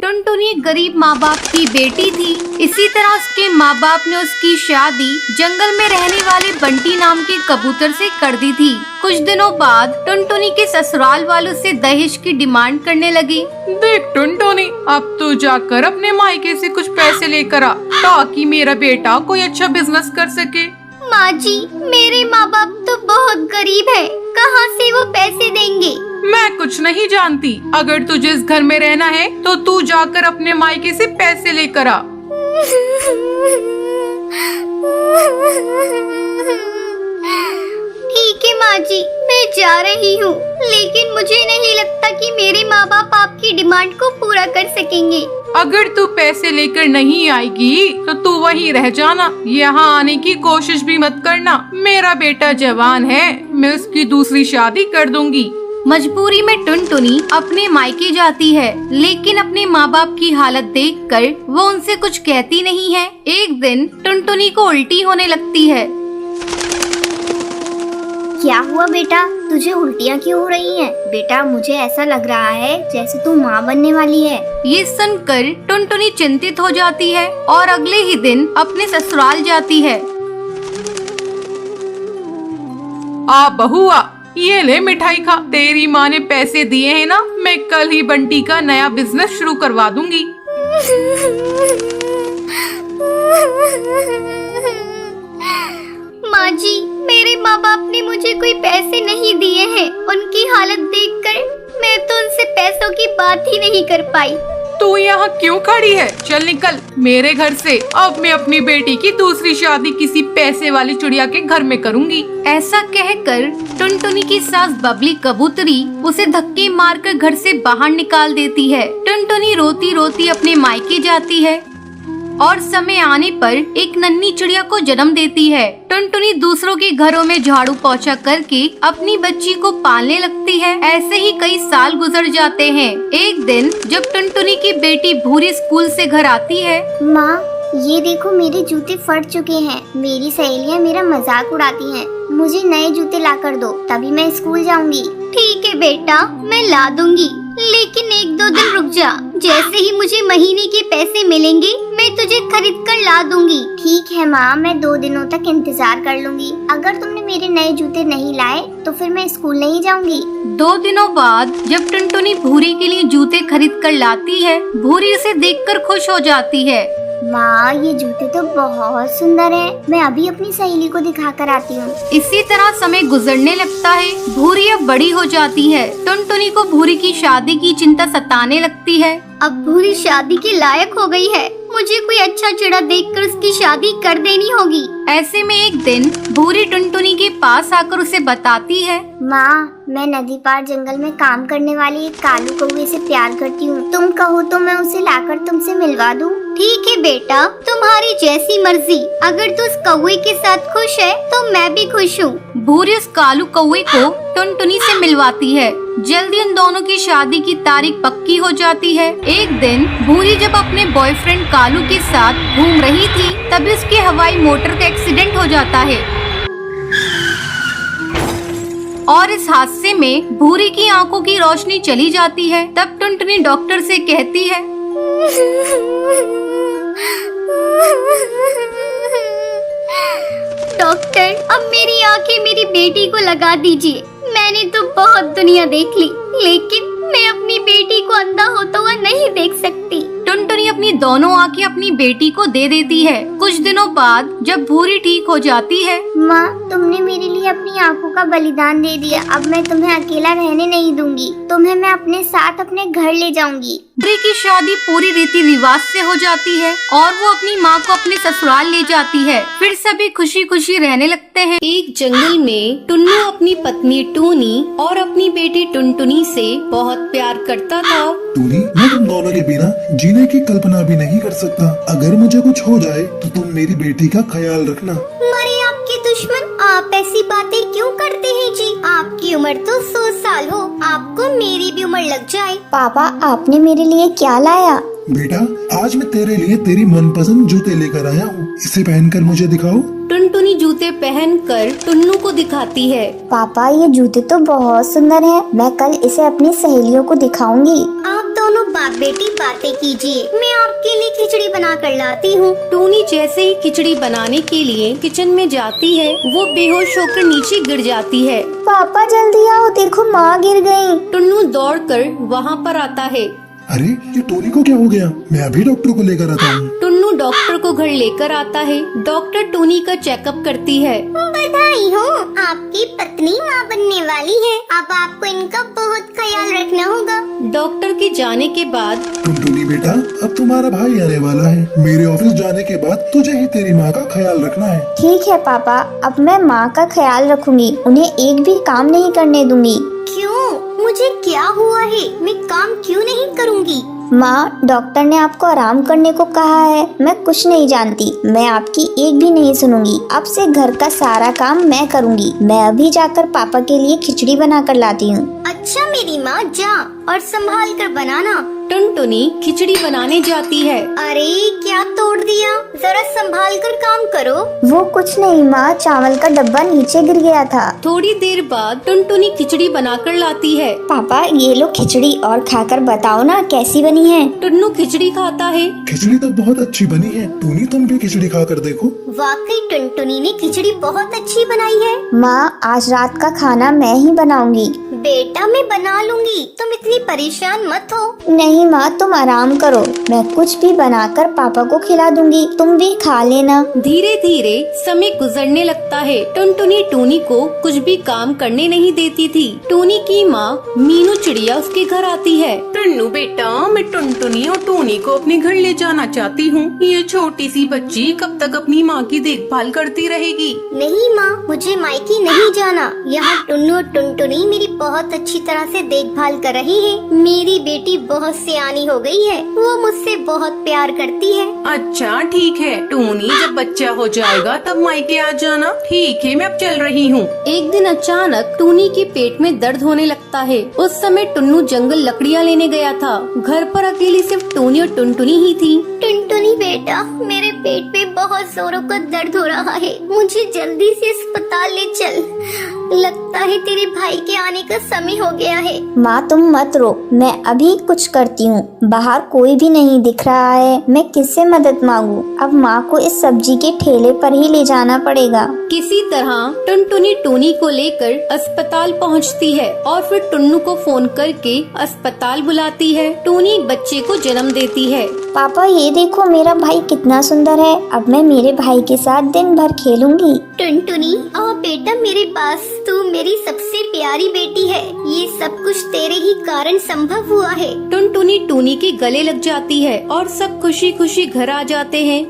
टुनटुनी एक गरीब माँ बाप की बेटी थी। इसी तरह उसके माँ बाप ने उसकी शादी जंगल में रहने वाले बंटी नाम के कबूतर से कर दी थी। कुछ दिनों बाद टुनटुनी के ससुराल वालों से दहेज की डिमांड करने लगी। देख टुनटुनी, अब तू जाकर अपने मायके से कुछ पैसे लेकर आ ताकि मेरा बेटा कोई अच्छा बिजनेस कर सके। माँ जी, मेरे माँ बाप तो बहुत गरीब है, कहाँ से वो पैसे देंगे? मैं कुछ नहीं जानती। अगर तुझे इस घर में रहना है तो तू जाकर अपने मायके से पैसे लेकर आ। ठीक है माँ जी, मैं जा रही हूँ, लेकिन मुझे नहीं लगता कि मेरे माँ बाप आपकी डिमांड को पूरा कर सकेंगे। अगर तू पैसे लेकर नहीं आएगी तो तू वहीं रह जाना, यहाँ आने की कोशिश भी मत करना। मेरा बेटा जवान है, मैं उसकी दूसरी शादी कर दूंगी। मजबूरी में टुनटुनी अपने मायके जाती है, लेकिन अपने माँ बाप की हालत देखकर वो उनसे कुछ कहती नहीं है। एक दिन टुनटुनी को उल्टी होने लगती है। क्या हुआ बेटा, तुझे उल्टियाँ क्यों हो रही हैं? बेटा, मुझे ऐसा लग रहा है जैसे तू माँ बनने वाली है। ये सुनकर टुनटुनी चिंतित हो जाती है और अगले ही दिन अपने ससुराल जाती है। आ बहुआ, ये ले मिठाई खा। तेरी माँ ने पैसे दिए हैं ना, मैं कल ही बंटी का नया बिजनेस शुरू करवा दूंगी। माँ जी, मेरे माँ बाप ने मुझे कोई पैसे नहीं दिए हैं। उनकी हालत देखकर मैं तो उनसे पैसों की बात ही नहीं कर पाई। तू यहाँ क्यों खड़ी है? चल निकल मेरे घर से। अब मैं अपनी बेटी की दूसरी शादी किसी पैसे वाली चिड़िया के घर में करूँगी। ऐसा कहकर टुनटुनी की सास बबली कबूतरी उसे धक्के मारकर घर से बाहर निकाल देती है। टुनटुनी रोती रोती अपने मायके जाती है और समय आने पर एक नन्ही चिड़िया को जन्म देती है। टुनटुनी दूसरों के घरों में झाड़ू पोछा करके अपनी बच्ची को पालने लगती है। ऐसे ही कई साल गुजर जाते हैं। एक दिन जब टुनटुनी की बेटी भूरी स्कूल से घर आती है। माँ, ये देखो मेरे जूते फट चुके हैं। मेरी सहेलियाँ मेरा मजाक उड़ाती हैं। मुझे नए जूते ला कर दो, तभी मैं स्कूल जाऊंगी। ठीक है बेटा, मैं ला दूंगी, लेकिन 1-2 दिन रुक जा। जैसे ही मुझे महीने के पैसे मिलेंगे मैं तुझे खरीद कर ला दूंगी। ठीक है माँ, मैं 2 दिनों तक इंतजार कर लूंगी। अगर तुमने मेरे नए जूते नहीं लाए तो फिर मैं स्कूल नहीं जाऊंगी। 2 दिनों बाद जब टुनटुनी भूरी के लिए जूते खरीद कर लाती है, भूरी उसे देखकर खुश हो जाती है। माँ, ये जूते तो बहुत सुंदर हैं। मैं अभी अपनी सहेली को दिखा कर आती हूँ। इसी तरह समय गुजरने लगता है। भूरी अब बड़ी हो जाती है। टुनटुनी को भूरी की शादी की चिंता सताने लगती है। अब भूरी शादी के लायक हो गई है, मुझे कोई अच्छा चिड़ा देखकर उसकी शादी कर देनी होगी। ऐसे में एक दिन भूरी टुनटुनी के पास आकर उसे बताती है। माँ, मैं नदी पार जंगल में काम करने वाली एक कालू कौवे से प्यार करती हूँ। तुम कहो तो मैं उसे लाकर तुमसे मिलवा दूँ। ठीक है बेटा, तुम्हारी जैसी मर्जी। अगर तू उस कौवे के साथ खुश है तो मैं भी खुश हूँ। भूरी उस कालू कौवे को टुनटुनी से मिलवाती है। जल्दी उन दोनों की शादी की तारीख पक्की हो जाती है। एक दिन भूरी जब अपने बॉयफ्रेंड कालू के साथ घूम रही थी, तभी उसके हवाई मोटर का एक्सीडेंट हो जाता है और इस हादसे में भूरी की आंखों की रोशनी चली जाती है। तब टुनटुनी डॉक्टर से कहती है, डॉक्टर, अब मेरी आंखें मेरी बेटी को लगा दीजिए। मैंने तो बहुत दुनिया देख ली, लेकिन मैं अपनी बेटी को अंधा होता हुआ नहीं देख सकती। टुनटुनी अपनी दोनों आंखें अपनी बेटी को दे देती है। कुछ दिनों बाद जब भूरी ठीक हो जाती है। माँ, तुमने मेरे लिए अपनी आंखों का बलिदान दे दिया। अब मैं तुम्हें अकेला रहने नहीं दूंगी। तुम्हें मैं अपने साथ अपने घर ले जाऊंगी। भूरी की शादी पूरी रीति रिवाज से हो जाती है और वो अपनी माँ को अपने ससुराल ले जाती है। फिर सभी खुशी खुशी रहने लगते हैं। एक जंगल में टुन्नू अपनी पत्नी टूनी और अपनी बेटी टुनटुनी से बहुत प्यार करता था। टूनी, मैं तुम दोनों के बिना जीने की कल्पना भी नहीं कर सकता। अगर मुझे कुछ हो जाए तो तुम मेरी बेटी का ख्याल रखना। मरे आपके दुश्मन, आप ऐसी बातें क्यों करते हैं जी? आपकी उम्र तो 100 साल हो, आपको मेरी भी उम्र लग जाए। पापा, आपने मेरे लिए क्या लाया? बेटा, आज मैं तेरे लिए तेरी मनपसंद जूते लेकर आया हूँ। इसे पहनकर मुझे दिखाओ। टुनटुनी जूते पहनकर टुन्नू को दिखाती है। पापा ये जूते तो बहुत सुंदर हैं। मैं कल इसे अपनी सहेलियों को दिखाऊंगी। आप दोनों बाप बेटी बातें कीजिए, मैं आपके लिए खिचड़ी बना कर लाती हूँ। टूनी जैसे ही खिचड़ी बनाने के लिए किचन में जाती है, वो बेहोश होकर नीचे गिर जाती है। पापा जल्दी आओ, देखो माँ गिर गई। टुन्नू दौड़कर वहाँ पर आता है। अरे ये टोनी को क्या हो गया? मैं अभी डॉक्टर को लेकर आता हूँ। टुन्नू डॉक्टर को घर लेकर आता है। डॉक्टर टोनी का चेकअप करती है। बधाई हो, आपकी पत्नी माँ बनने वाली है। अब आपको इनका बहुत ख्याल रखना होगा। डॉक्टर के जाने के बाद टुनटुनी बेटा, अब तुम्हारा भाई आने वाला है। मेरे ऑफिस जाने के बाद तुझे ही तेरी माँ का ख्याल रखना है। ठीक है पापा, अब मैं माँ का ख्याल रखूंगी। उन्हें एक भी काम नहीं करने दूंगी। क्यों? मुझे क्या हुआ है? मैं काम क्यों नहीं करूंगी? माँ, डॉक्टर ने आपको आराम करने को कहा है। मैं कुछ नहीं जानती, मैं आपकी एक भी नहीं सुनूंगी। अब से घर का सारा काम मैं करूंगी। मैं अभी जाकर पापा के लिए खिचड़ी बना कर लाती हूँ। अच्छा मेरी माँ, जा और संभाल कर बनाना। टुनटुनी खिचड़ी बनाने जाती है। अरे क्या तोड़ दिया? जरा संभाल कर काम करो। वो कुछ नहीं माँ, चावल का डब्बा नीचे गिर गया था। थोड़ी देर बाद टुनटुनी खिचड़ी बनाकर लाती है। पापा ये लो खिचड़ी, और खाकर बताओ ना कैसी बनी है। टुन्नू खिचड़ी खाता है। खिचड़ी तो बहुत अच्छी बनी है। टोनी तुम भी खिचड़ी खाकर देखो। वाकई टुनटुनी ने खिचड़ी बहुत अच्छी बनाई है। माँ, आज रात का खाना मैं ही बनाऊंगी। बेटा मैं बना लूंगी, तुम इतनी परेशान मत हो। नहीं माँ, तुम आराम करो, मैं कुछ भी बनाकर पापा को खिला दूंगी। तुम भी खा लेना। धीरे धीरे समय गुजरने लगता है। टुनटुनी टोनी को कुछ भी काम करने नहीं देती थी। टोनी की माँ मीनू चिड़िया उसके घर आती है। टुन्नू बेटा, मैं टुनटुनी और टोनी को अपने घर ले जाना चाहती हूँ। ये छोटी सी बच्ची कब तक अपनी माँ की देखभाल करती रहेगी? नहीं माँ, मुझे मायके नहीं जाना। यहाँ टुन्नू और टुनटुनी मेरी बहुत अच्छी तरह से देखभाल कर रही है। मेरी बेटी बहुत सियानी हो गई है, वो मुझसे बहुत प्यार करती है। अच्छा ठीक है टोनी, जब बच्चा हो जाएगा तब मायके आ जाना। ठीक है, मैं अब चल रही हूँ। एक दिन अचानक टोनी के पेट में दर्द होने लगता है। उस समय टुन्नू जंगल लकड़ियाँ लेने गया था। घर पर अकेली सिर्फ टोनी और टुनटुनी ही थी। टुनटुनी बेटा, मेरे पेट में बहुत जोरों का दर्द हो रहा है, मुझे जल्दी से अस्पताल ले चल। लगता है तेरे भाई के आने का समय हो गया है। माँ तुम मत रो, मैं अभी कुछ करती हूँ। बाहर कोई भी नहीं दिख रहा है, मैं किससे मदद मांगू? अब माँ को इस सब्जी के ठेले पर ही ले जाना पड़ेगा। किसी तरह टुनटुनी टोनी को लेकर अस्पताल पहुंचती है और फिर टुन्नू को फोन करके अस्पताल बुलाती है। टोनी एक बच्चे को जन्म देती है। पापा ये देखो, मेरा भाई कितना सुंदर है। अब मैं मेरे भाई के साथ दिन भर खेलूंगी। टुनटुनी आओ बेटा मेरे पास, तू मेरी सबसे प्यारी बेटी है। ये सब कुछ तेरे ही कारण संभव हुआ है। टुनटुनी टोनी के गले लग जाती है और सब खुशी खुशी घर आ जाते हैं।